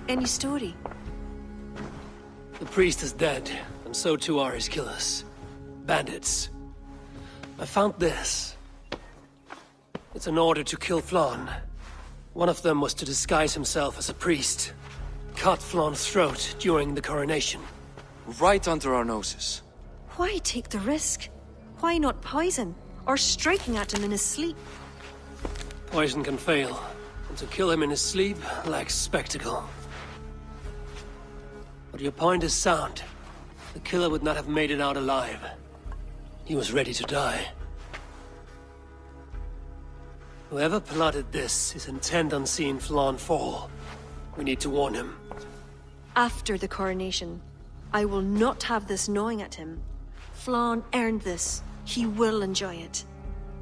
Any story? The priest is dead, and so too are his killers. Bandits. I found this. It's an order to kill Flann. One of them was to disguise himself as a priest. Cut Flann's throat during the coronation. Right under our noses. Why take the risk? Why not poison? Or striking at him in his sleep? Poison can fail, and to kill him in his sleep lacks spectacle. But your point is sound. The killer would not have made it out alive. He was ready to die. Whoever plotted this is intent on seeing Flann fall. We need to warn him. After the coronation, I will not have this gnawing at him. Flann earned this. He will enjoy it.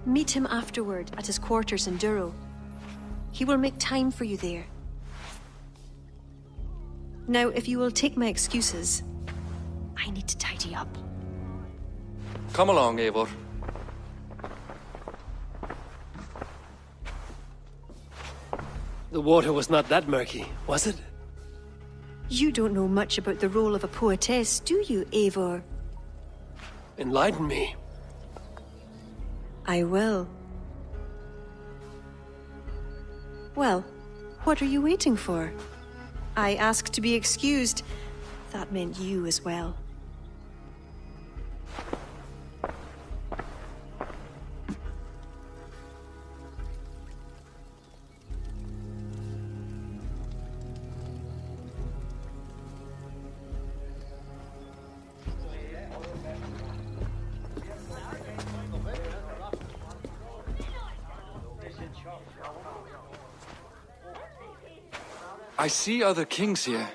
Meet him afterward at his quarters in Duro. He will make time for you there. Now, if you will take my excuses, I need to tidy up. Come along, Eivor. The water was not that murky, was it? You don't know much about the role of a poetess, do you, Eivor? Enlighten me. I will. Well, what are you waiting for? I asked to be excused. That meant you as well. I see other kings here.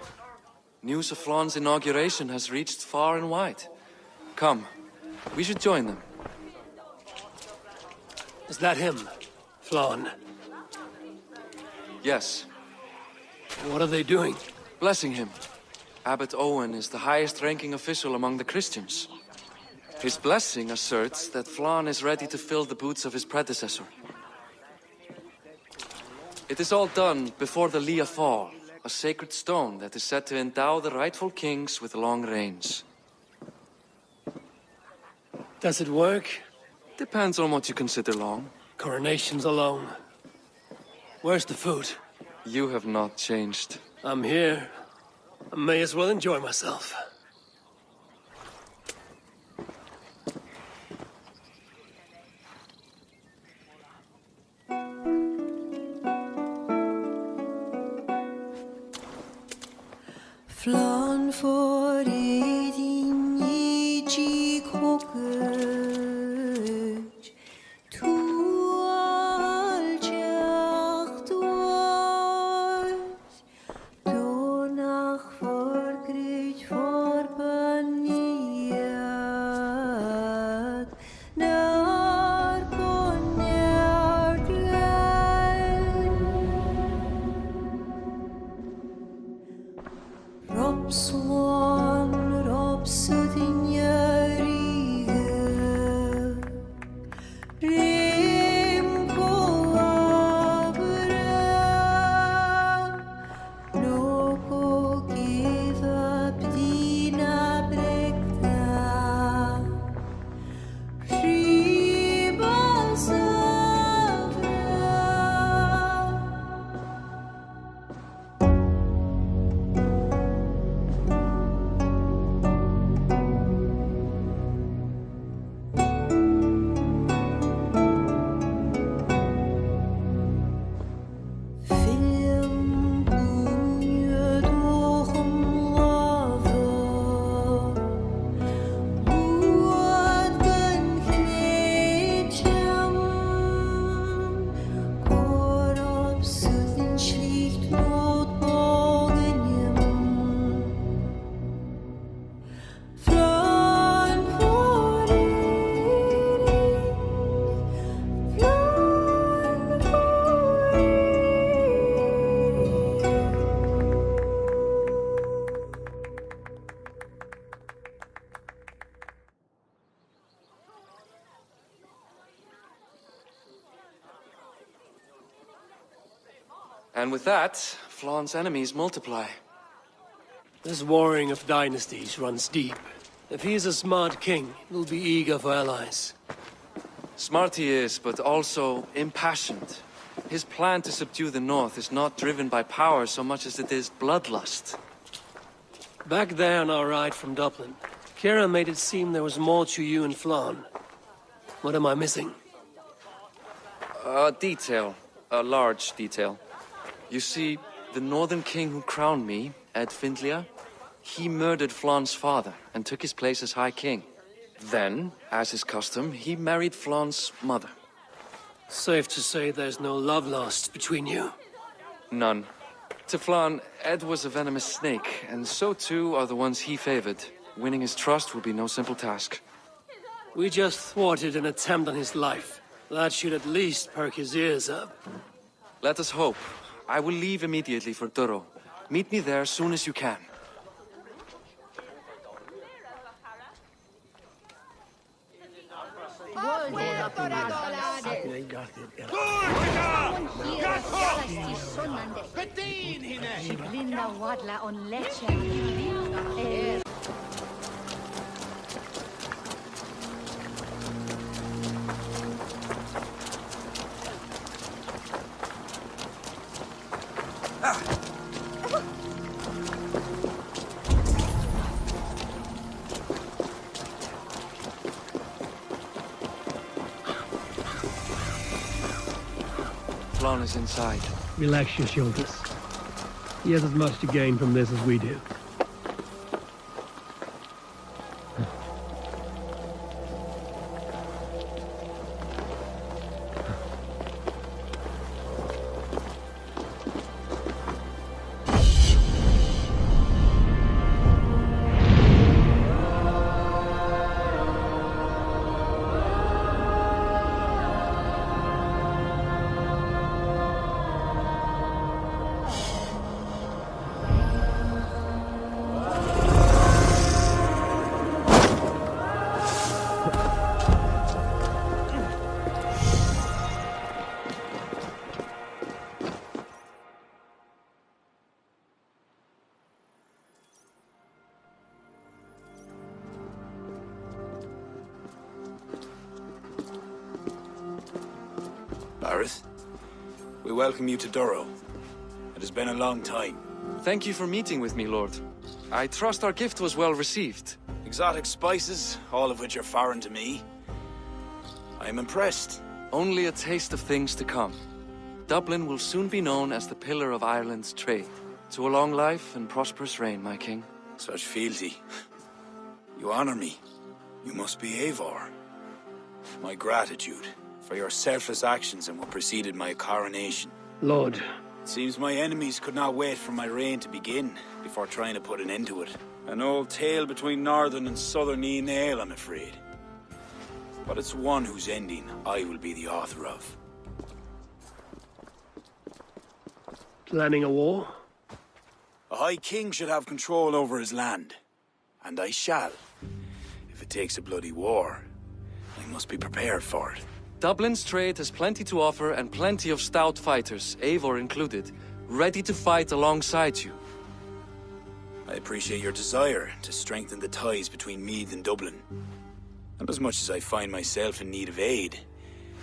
News of Flann's inauguration has reached far and wide. Come, we should join them. Is that him? Flann? Yes. What are they doing? Blessing him. Abbot Owen is the highest-ranking official among the Christians. His blessing asserts that Flann is ready to fill the boots of his predecessor. It is all done before the Lia Fall, a sacred stone that is said to endow the rightful kings with long reigns. Does it work? Depends on what you consider long. Coronations alone. Where's the food? You have not changed. I'm here. I may as well enjoy myself. Flann for din i kokuj tu aljacht donach for grid for baniat nar konjak Robswan, Robsudin Yarige Rimko Abra Noko give up Dina Brekta Ribasavra And with that, Flaan's enemies multiply. This warring of dynasties runs deep. If he is a smart king, he'll be eager for allies. Smart he is, but also impassioned. His plan to subdue the north is not driven by power so much as it is bloodlust. Back there on our ride from Dublin, Kira made it seem there was more to you and Flann. What am I missing? A detail. A large detail. You see, the northern king who crowned me, Ed Findlia, he murdered Flaan's father and took his place as High King. Then, as is custom, he married Flaan's mother. Safe to say there's no love lost between you. None. To Flann, Ed was a venomous snake, and so too are the ones he favored. Winning his trust will be no simple task. We just thwarted an attempt on his life. That should at least perk his ears up. Let us hope. I will leave immediately for Duro. Meet me there as soon as you can. Flann is inside. Relax your shoulders. He has as much to gain from this as we do. Bareth, we welcome you to Duro. It has been a long time. Thank you for meeting with me, Lord. I trust our gift was well received. Exotic spices, all of which are foreign to me. I am impressed. Only a taste of things to come. Dublin will soon be known as the pillar of Ireland's trade. To a long life and prosperous reign, my king. Such fealty. You honor me. You must be Eivor. My gratitude for your selfless actions and what preceded my coronation. Lord. It seems my enemies could not wait for my reign to begin before trying to put an end to it. An old tale between northern and southern Nael, I'm afraid. But it's one whose ending I will be the author of. Planning a war? A High King should have control over his land. And I shall. If it takes a bloody war, I must be prepared for it. Dublin's trade has plenty to offer and plenty of stout fighters, Eivor included, ready to fight alongside you. I appreciate your desire to strengthen the ties between Meath and Dublin. And as much as I find myself in need of aid,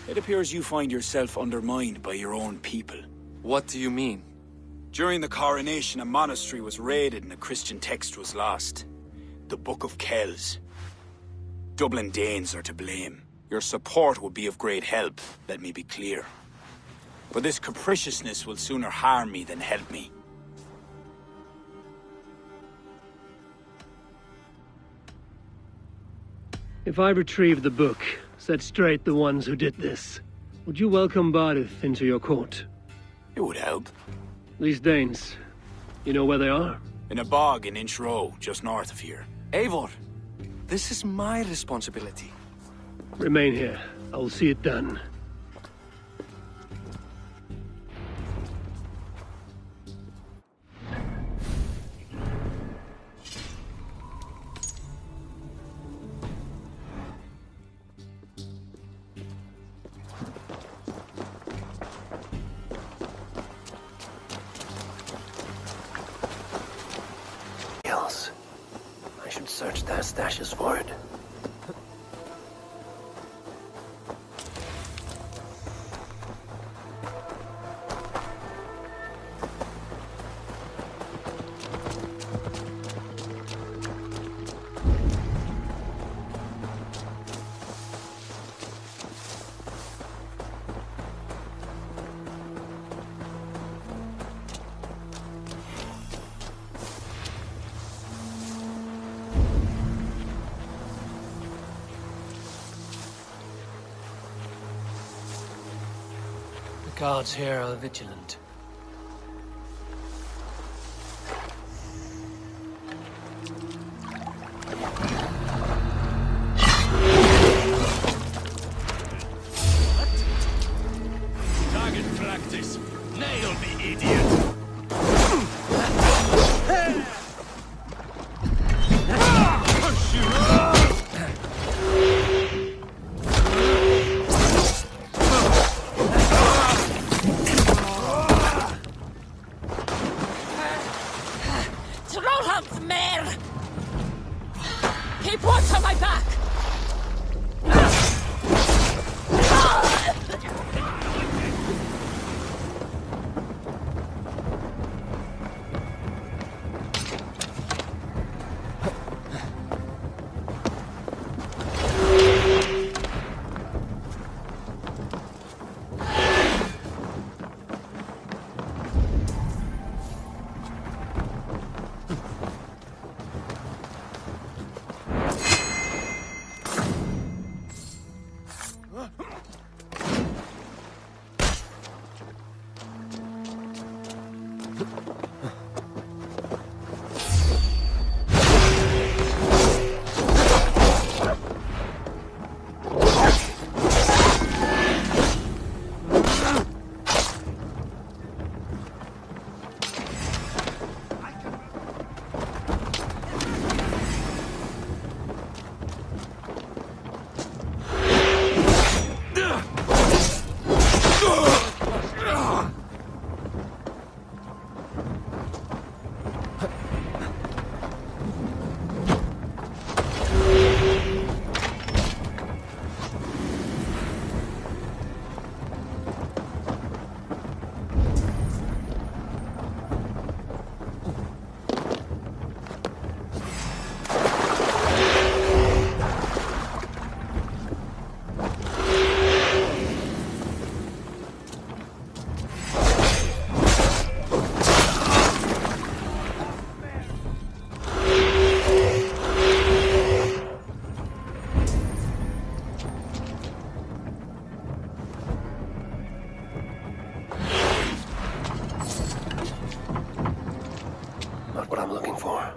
it appears you find yourself undermined by your own people. What do you mean? During the coronation, a monastery was raided and a Christian text was lost. The Book of Kells. Dublin Danes are to blame. Your support would be of great help, let me be clear. But this capriciousness will sooner harm me than help me. If I retrieve the book, set straight the ones who did this, would you welcome Barith into your court? It would help. These Danes, you know where they are? In a bog in Inch Row, just north of here. Eivor, this is my responsibility. Remain here. I will see it done. search their stashes for it. The guards here are vigilant. Target practice. Nail me, idiot! Keep watch on my back! Not what I'm looking for.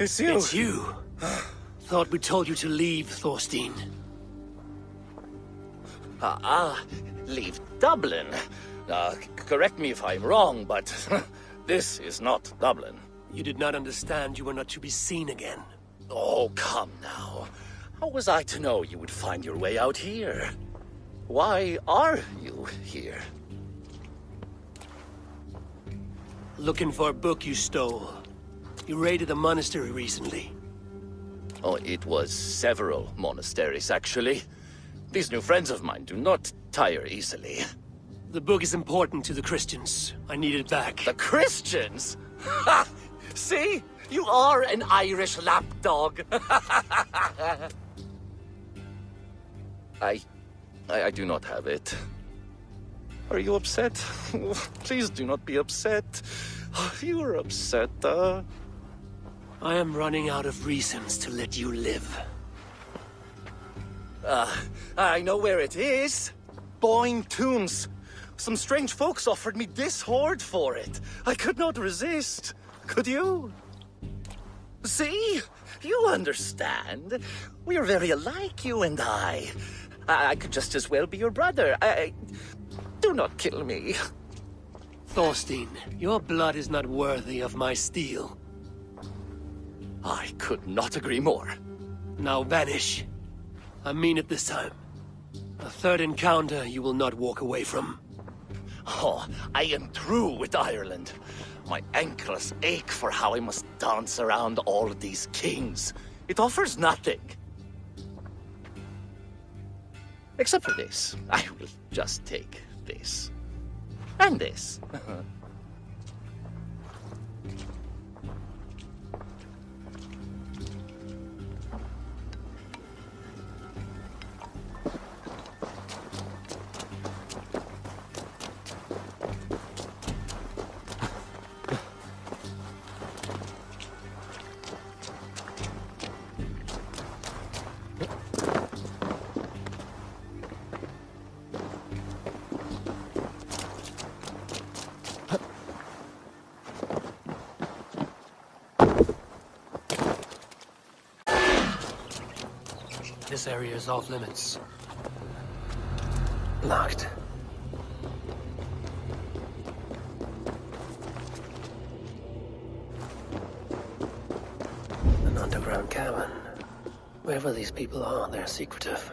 It's you. It's you. Thought we told you to leave, Thorstein. Leave Dublin. Correct me if I'm wrong, but this is not Dublin. You did not understand you were not to be seen again. Oh, come now. How was I to know you would find your way out here? Why are you here? Looking for a book you stole. You raided a monastery recently. Oh, it was several monasteries, actually. These new friends of mine do not tire easily. The book is important to the Christians. I need it back. The Christians? Ha! See? You are an Irish lapdog. I do not have it. Are you upset? Please do not be upset. You are upset, I am running out of reasons to let you live. I know where it is. Boyne Tombs. Some strange folks offered me this hoard for it. I could not resist. Could you? See? You understand. We are very alike, you and I. I could just as well be your brother. Do not kill me. Thorstein, your blood is not worthy of my steel. I could not agree more. Now vanish. I mean it this time. A third encounter you will not walk away from. Oh, I am through with Ireland. My ankles ache for how I must dance around all of these kings. It offers nothing. Except for this. I will just take this. And this. This area is off limits. Locked. An underground cabin. Wherever these people are, they're secretive.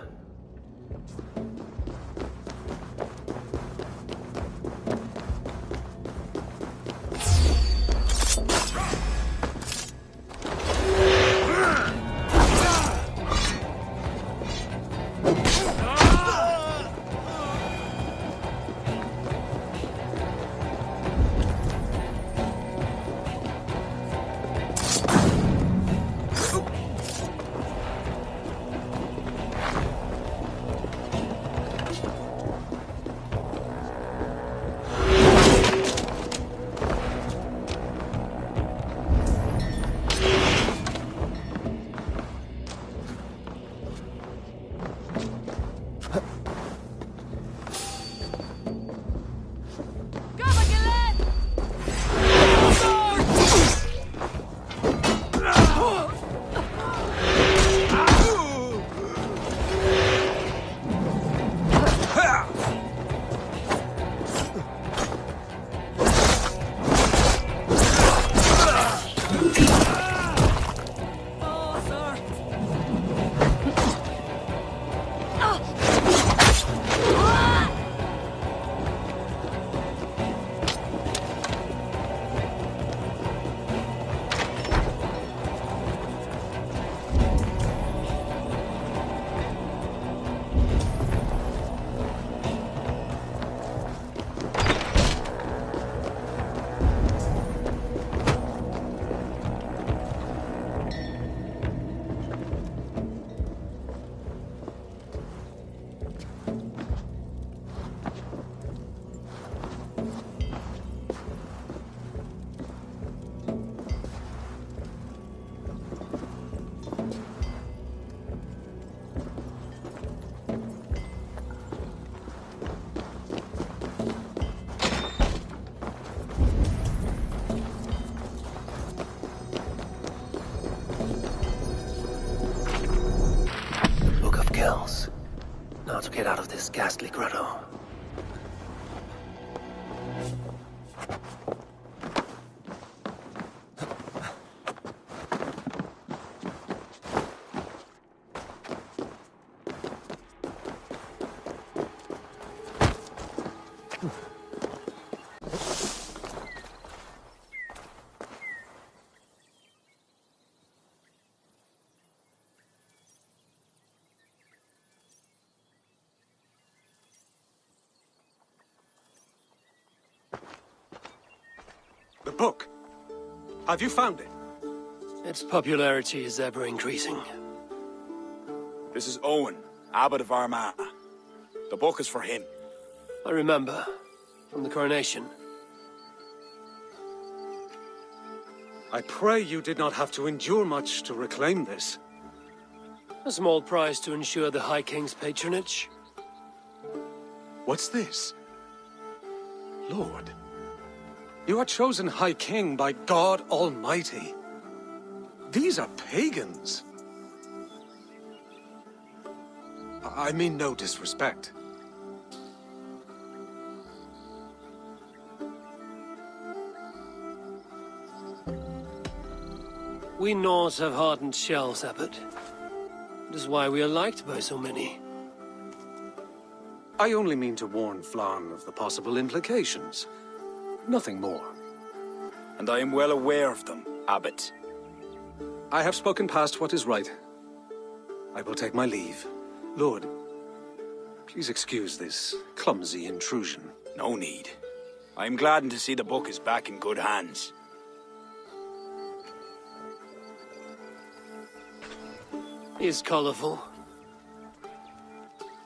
Kells. Now to get out of this ghastly grotto. The book. Have you found it? Its popularity is ever increasing. This is Owen, Abbot of Armagh. The book is for him. I remember, from the coronation. I pray you did not have to endure much to reclaim this. A small price to ensure the High King's patronage. What's this? Lord, you are chosen High King by God Almighty. These are pagans. I mean no disrespect. We Norse have hardened shells, Abbot. It is why we are liked by so many. I only mean to warn Flann of the possible implications. Nothing more. And I am well aware of them, Abbot. I have spoken past what is right. I will take my leave. Lord, please excuse this clumsy intrusion. No need. I am gladdened to see the book is back in good hands. He is colorful.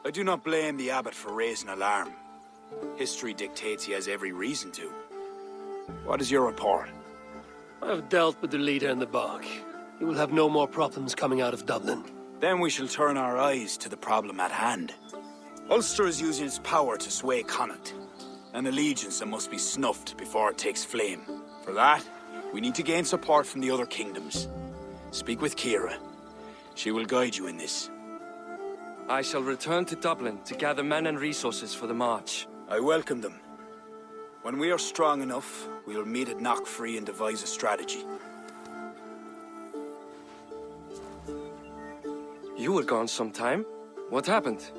I do not blame the Abbot for raising alarm. History dictates he has every reason to. What is your report? I have dealt with the leader in the bog. He will have no more problems coming out of Dublin. Then we shall turn our eyes to the problem at hand. Ulster is using its power to sway Connacht, an allegiance that must be snuffed before it takes flame. For that, we need to gain support from the other kingdoms. Speak with Kira. She will guide you in this. I shall return to Dublin to gather men and resources for the march. I welcome them. When we are strong enough, we will meet at Knockfree and devise a strategy. You were gone some time. What happened?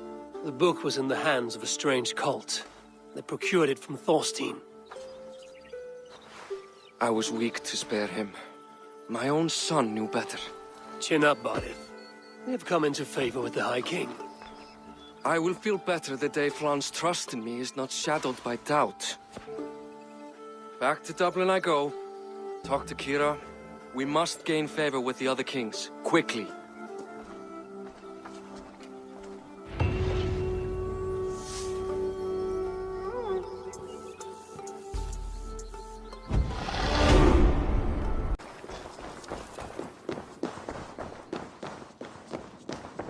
The book was in the hands of a strange cult. They procured it from Thorstein. I was weak to spare him. My own son knew better. Chin up, Bodith. We have come into favor with the High King. I will feel better the day Flann's trust in me is not shadowed by doubt. Back to Dublin I go. Talk to Kira. We must gain favor with the other kings, quickly.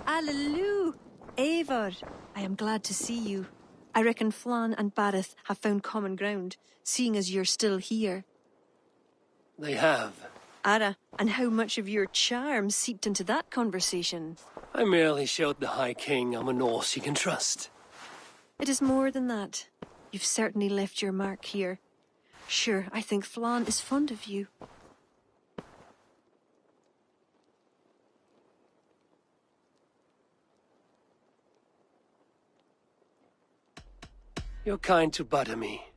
Hallelujah! Eivor, I am glad to see you. I reckon Flann and Barith have found common ground, seeing as you're still here. They have. Ara, and how much of your charm seeped into that conversation? I merely showed the High King I'm a Norse he can trust. It is more than that. You've certainly left your mark here. Sure, I think Flann is fond of you. You're kind to butter me,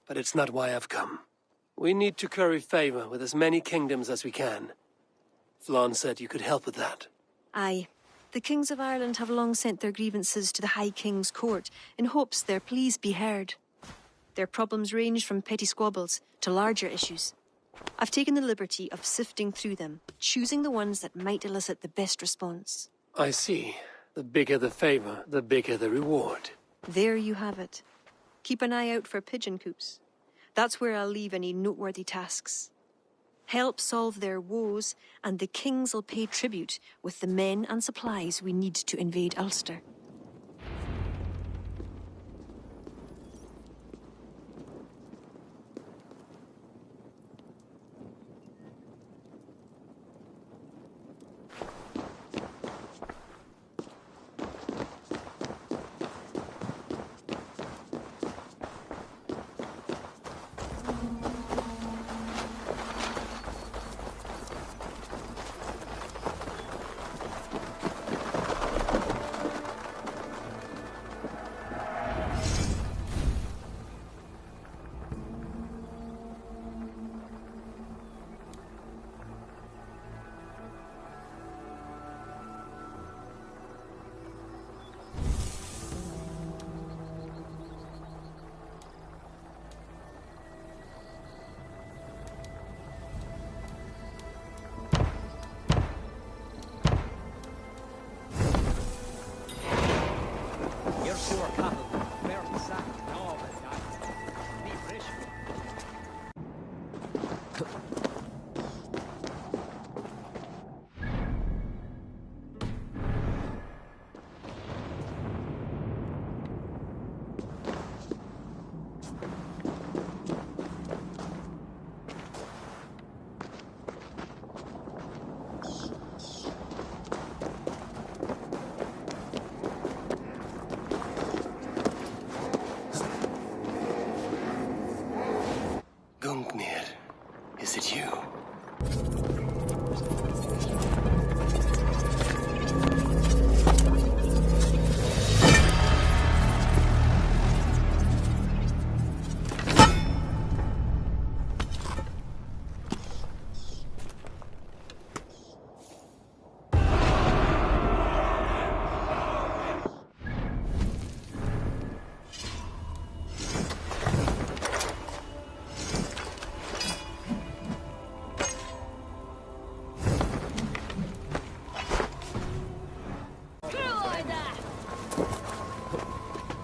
but it's not why I've come. We need to curry favor with as many kingdoms as we can. Flann said you could help with that. Aye. The kings of Ireland have long sent their grievances to the High King's court in hopes their pleas be heard. Their problems range from petty squabbles to larger issues. I've taken the liberty of sifting through them, choosing the ones that might elicit the best response. I see. The bigger the favor, the bigger the reward. There you have it. Keep an eye out for pigeon coops. That's where I'll leave any noteworthy tasks. Help solve their woes, and the kings will pay tribute with the men and supplies we need to invade Ulster. our cattle. Very sad. No, but be fresh. Gungnir, is it you?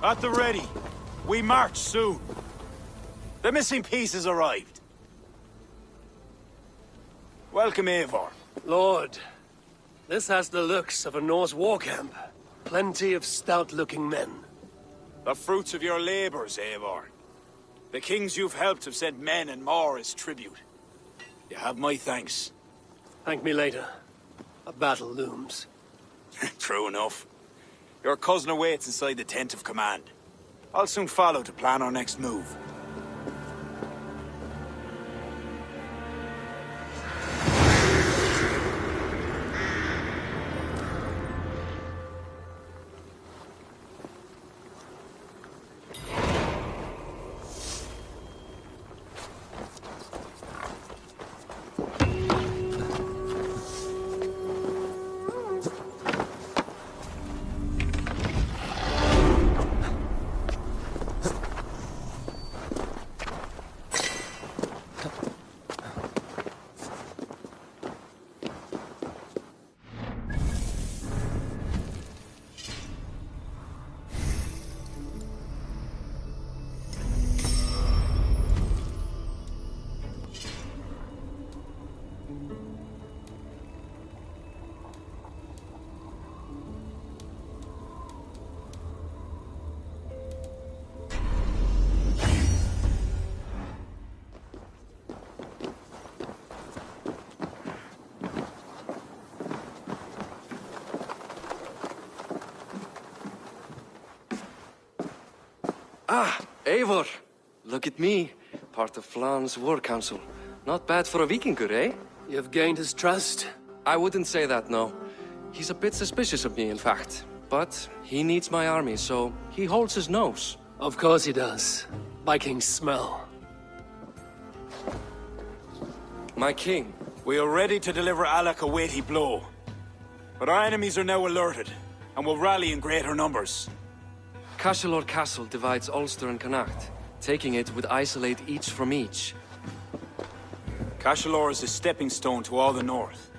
At the ready. We march soon. The missing pieces arrived. Welcome, Eivor. Lord, this has the looks of a Norse war camp. Plenty of stout-looking men. The fruits of your labors, Eivor. The kings you've helped have sent men and more as tribute. You have my thanks. Thank me later. A battle looms. True enough. Your cousin awaits inside the tent of command. I'll soon follow to plan our next move. Ah, Eivor. Look at me. Part of Flan's war council. Not bad for a Vikingur, eh? You've gained his trust? I wouldn't say that, no. He's a bit suspicious of me, in fact. But he needs my army, so he holds his nose. Of course he does. Vikings smell. My king. We are ready to deliver Alec a weighty blow. But our enemies are now alerted, and will rally in greater numbers. Cashel Castle divides Ulster and Connacht. Taking it would isolate each from each. Cashel is a stepping stone to all the north.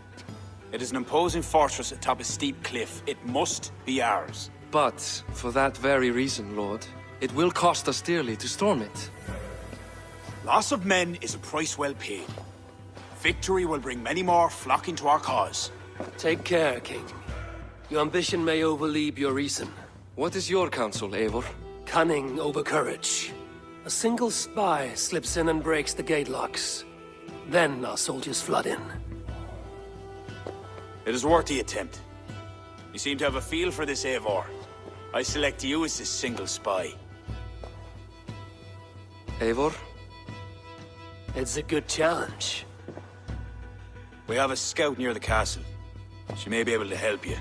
It is an imposing fortress atop a steep cliff. It must be ours. But, for that very reason, Lord, it will cost us dearly to storm it. Loss of men is a price well paid. Victory will bring many more flocking to our cause. Take care, King. Your ambition may overleap your reason. What is your counsel, Eivor? Cunning over courage. A single spy slips in and breaks the gate locks. Then our soldiers flood in. It is worth the attempt. You seem to have a feel for this, Eivor. I select you as this single spy. Eivor? It's a good challenge. We have a scout near the castle. She may be able to help you.